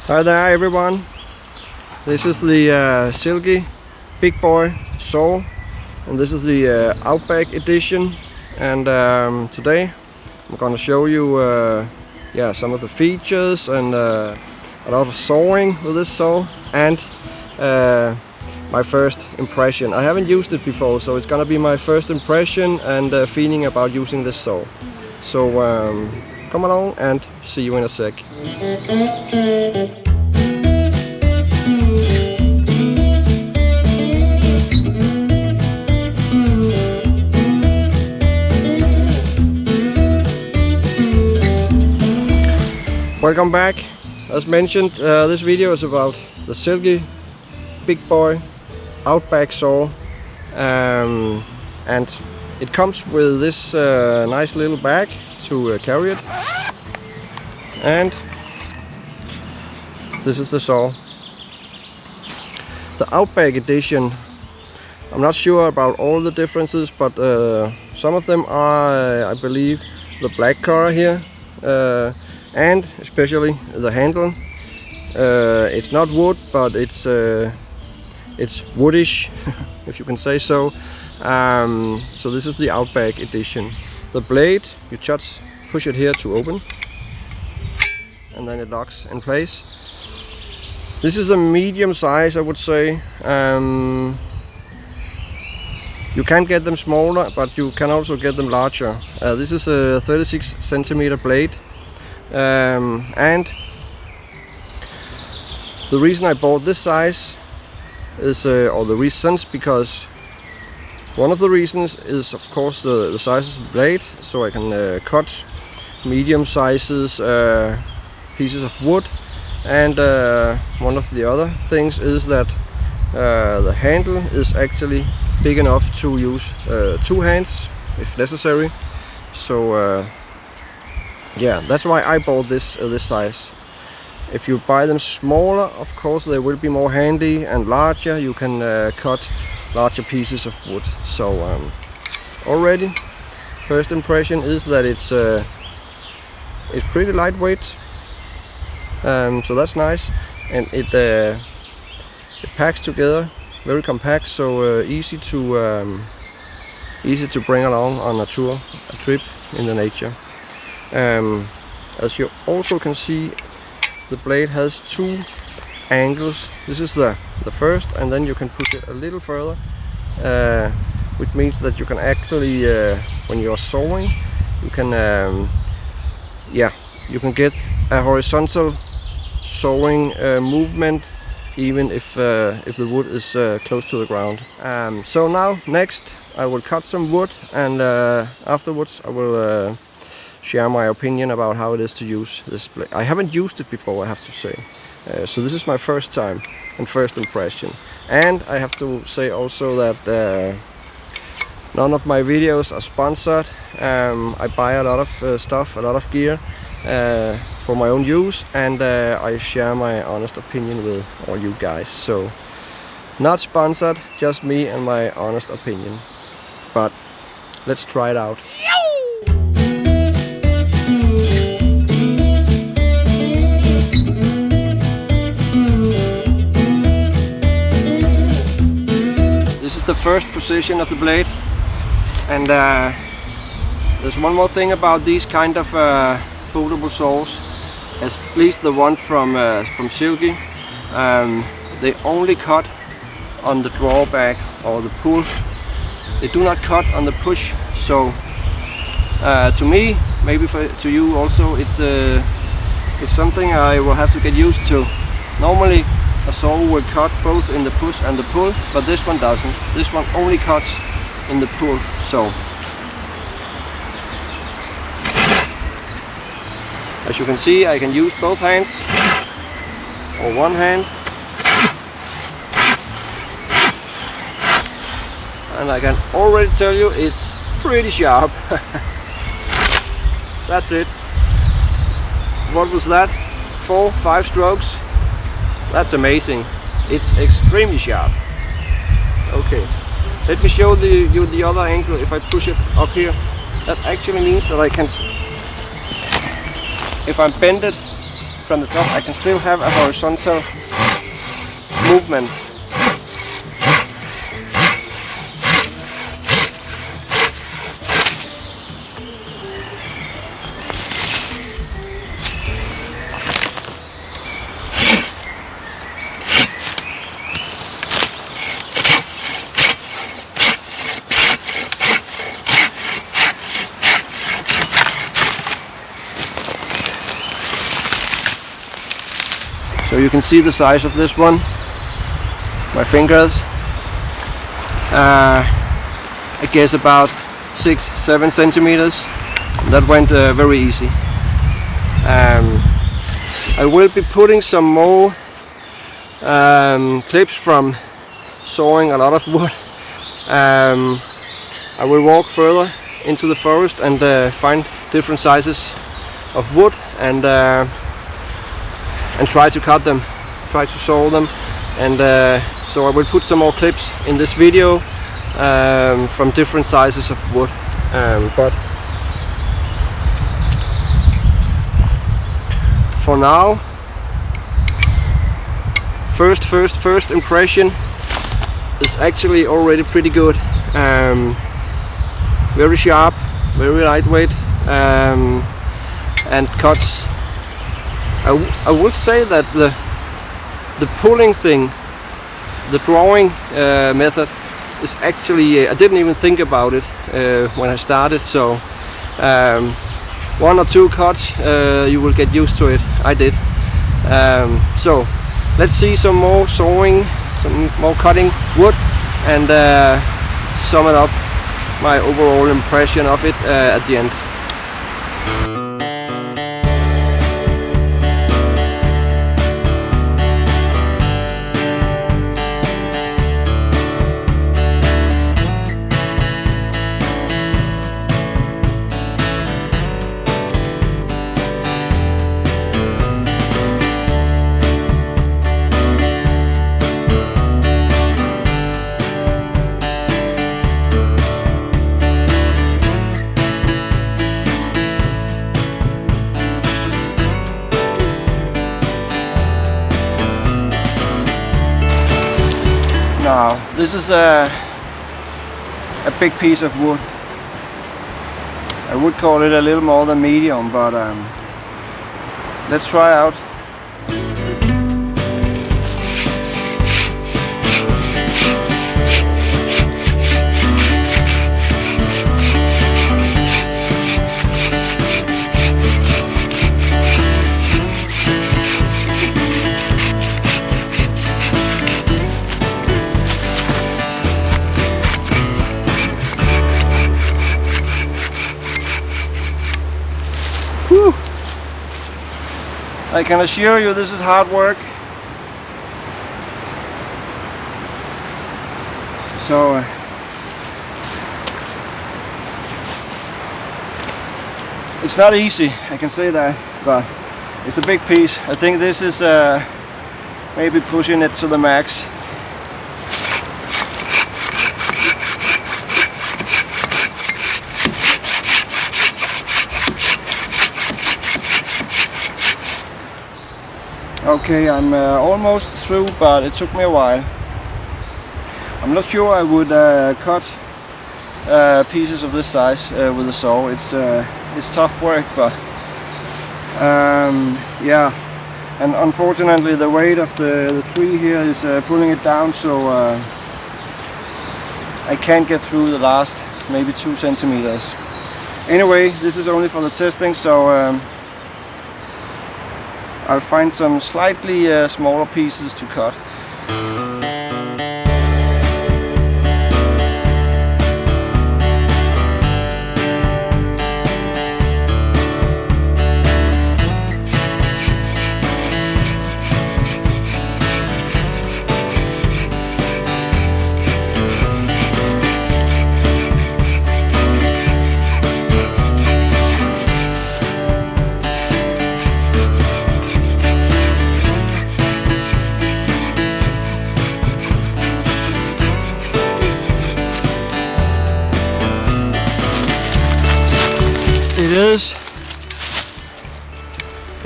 Hi there everyone, this is the Silky Bigboy saw, and this is the Outback Edition, and today I'm gonna show you some of the features and a lot of sawing with this saw, and my first impression. I haven't used it before, so it's gonna be my first impression and feeling about using this saw. So come along and see you in a sec. Welcome back. As mentioned, this video is about the Silky Bigboy Outback saw, and it comes with this nice little bag to carry it, and this is the saw. The Outback Edition, I'm not sure about all the differences, but some of them are, I believe, the black color here, and especially the handle. It's not wood, but it's woodish, if you can say so. So this is the Outback Edition. The blade, you just push it here to open, and then it locks in place. This is a medium size, I would say. You can get them smaller, but you can also get them larger. This is a 36 centimeter blade. And the reason I bought this size is, or the reasons, because one of the reasons is of course the size of the blade, so I can cut medium sizes pieces of wood, and one of the other things is that the handle is actually big enough to use two hands if necessary. So yeah, that's why I bought this size. If you buy them smaller, of course they will be more handy and larger. You can cut larger pieces of wood. So already, first impression is that it's pretty lightweight. So that's nice, and it packs together, very compact. So easy to bring along on a trip in the nature. As you also can see, the blade has two angles. This is the first, and then you can push it a little further, which means that you can actually, when you're sawing, you can get a horizontal sawing movement, even if the wood is close to the ground. So now, next, I will cut some wood, and afterwards I will share my opinion about how it is to use this blade. I haven't used it before, I have to say. So this is my first time and first impression. And I have to say also that none of my videos are sponsored. I buy a lot of stuff, a lot of gear for my own use, and I share my honest opinion with all you guys. So not sponsored, just me and my honest opinion. But let's try it out. This is the first position of the blade, and there's one more thing about these kind of foldable saws, at least the one from Silky. They only cut on the drawback or the pull. They do not cut on the push. So to me, maybe to you also, it's something I will have to get used to. Normally a saw will cut both in the push and the pull, but this one doesn't. This one only cuts in the pull. So as you can see, I can use both hands or one hand, and I can already tell you it's pretty sharp. That's it. What was that? 4-5 strokes? That's amazing. It's extremely sharp. Okay, let me show you the other angle. If I push it up here, that actually means that I can, if I bend it from the top, I can still have a horizontal movement. So you can see the size of this one, my fingers, I guess about 6-7 centimeters. That went very easy. I will be putting some more clips from sawing a lot of wood. I will walk further into the forest and find different sizes of wood and try to cut them, try to saw them, and so I will put some more clips in this video from different sizes of wood. But for now, first impression is actually already pretty good. Very sharp, very lightweight, and cuts. I would say that the pulling thing, the drawing method, is actually I didn't even think about it when I started. So 1 or 2 cuts, you will get used to it. I did. So let's see some more sawing, some more cutting wood, and sum it up my overall impression of it at the end. Now, this is a big piece of wood. I would call it a little more than medium, but let's try out. Whew. I can assure you this is hard work. So it's not easy, I can say that, but it's a big piece. I think this is maybe pushing it to the max. Okay, I'm almost through, but it took me a while. I'm not sure I would cut pieces of this size with a saw. It's tough work, but yeah. And unfortunately, the weight of the tree here is pulling it down, so I can't get through the last maybe 2 centimeters. Anyway, this is only for the testing, so I'll find some slightly smaller pieces to cut.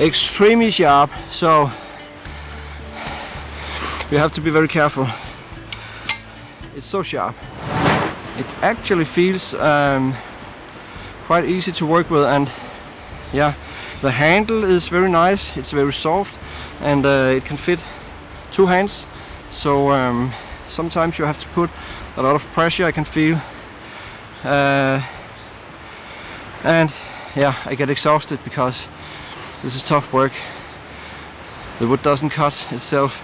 extremely sharp, so you have to be very careful. It's so sharp. It actually feels quite easy to work with, and yeah, the handle is very nice. It's very soft, and it can fit 2 hands. So sometimes you have to put a lot of pressure, I can feel, and yeah, I get exhausted because this is tough work. The wood doesn't cut itself,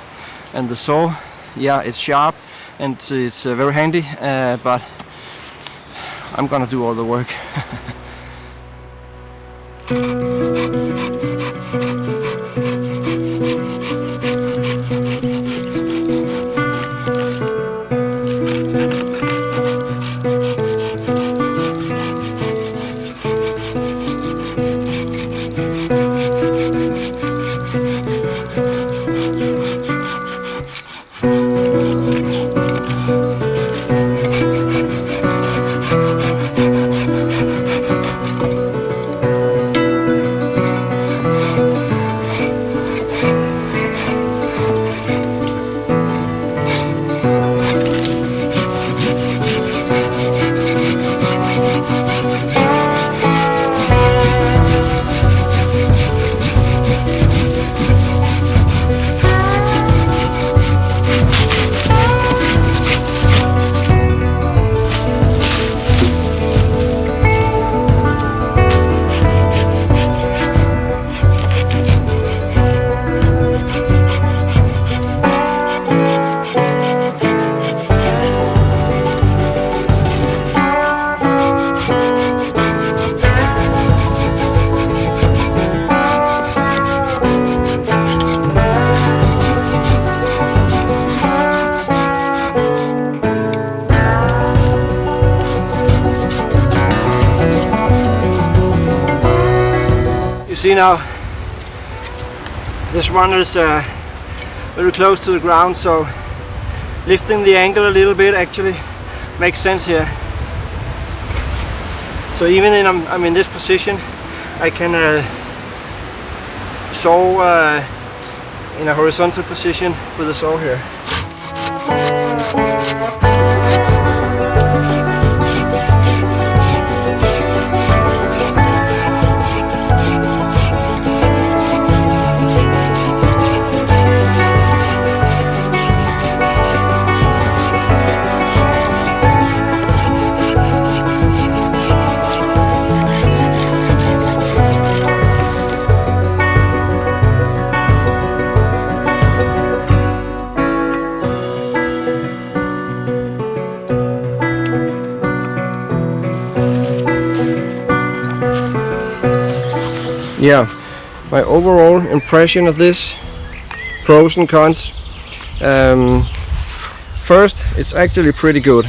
and the saw, yeah, it's sharp and it's very handy, but I'm gonna do all the work. See now, this one is very close to the ground, so lifting the angle a little bit actually makes sense here. So even when I'm in this position, I can saw in a horizontal position with the saw here. Yeah, my overall impression of this, pros and cons. First, it's actually pretty good.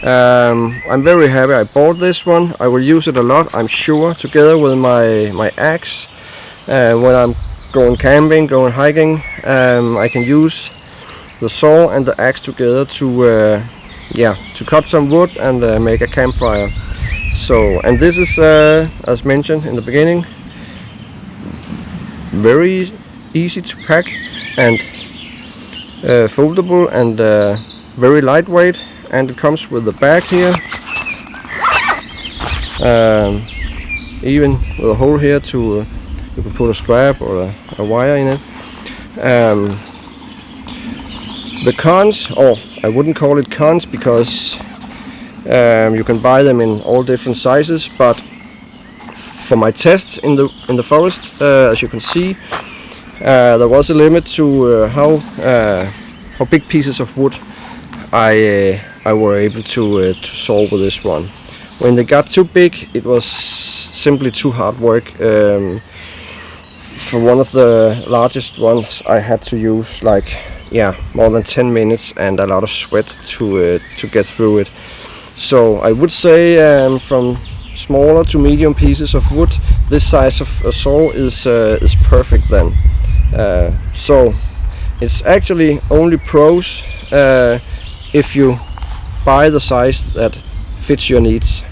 I'm very happy I bought this one. I will use it a lot, I'm sure, together with my axe. When I'm going camping, going hiking, I can use the saw and the axe together to cut some wood and make a campfire. So, and this is, as mentioned in the beginning, very easy to pack and foldable and very lightweight, and it comes with a bag here, even with a hole here to you can put a strap or a wire in it. The cons, or I wouldn't call it cons because you can buy them in all different sizes, but for my tests in the forest, as you can see, there was a limit to how big pieces of wood I were able to saw with this one. When they got too big, it was simply too hard work. For one of the largest ones, I had to use more than 10 minutes and a lot of sweat to get through it. So I would say from smaller to medium pieces of wood, this size of a saw is perfect then. So it's actually only pros if you buy the size that fits your needs.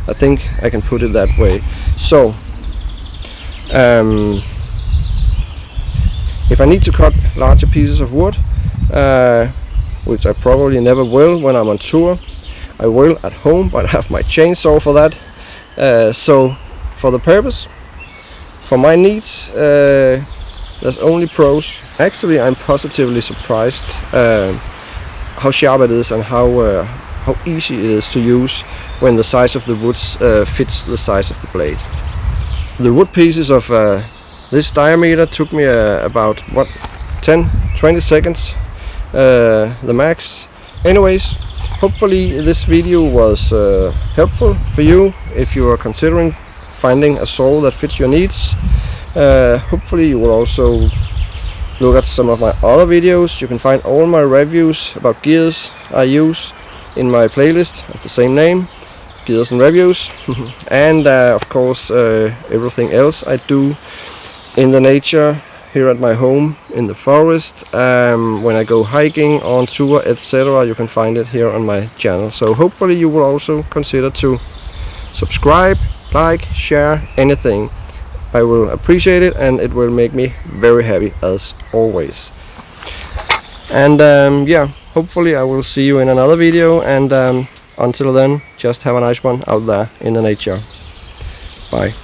I think I can put it that way. So If I need to cut larger pieces of wood, which I probably never will when I'm on tour, I will at home, but I have my chainsaw for that. So for the purpose, for my needs, there's only pros. Actually, I'm positively surprised how sharp it is and how easy it is to use when the size of the wood fits the size of the blade. The wood pieces of this diameter took me about 10-20 seconds, the max. Anyways, hopefully this video was helpful for you if you are considering finding a saw that fits your needs. Hopefully you will also look at some of my other videos. You can find all my reviews about gears I use in my playlist of the same name, Gears and Reviews. And of course everything else I do in the nature, here at my home, in the forest, when I go hiking, on tour, etc. You can find it here on my channel. So hopefully you will also consider to subscribe, like, share, anything. I will appreciate it, and it will make me very happy as always. And yeah, hopefully I will see you in another video, and until then, just have a nice one out there in the nature. Bye.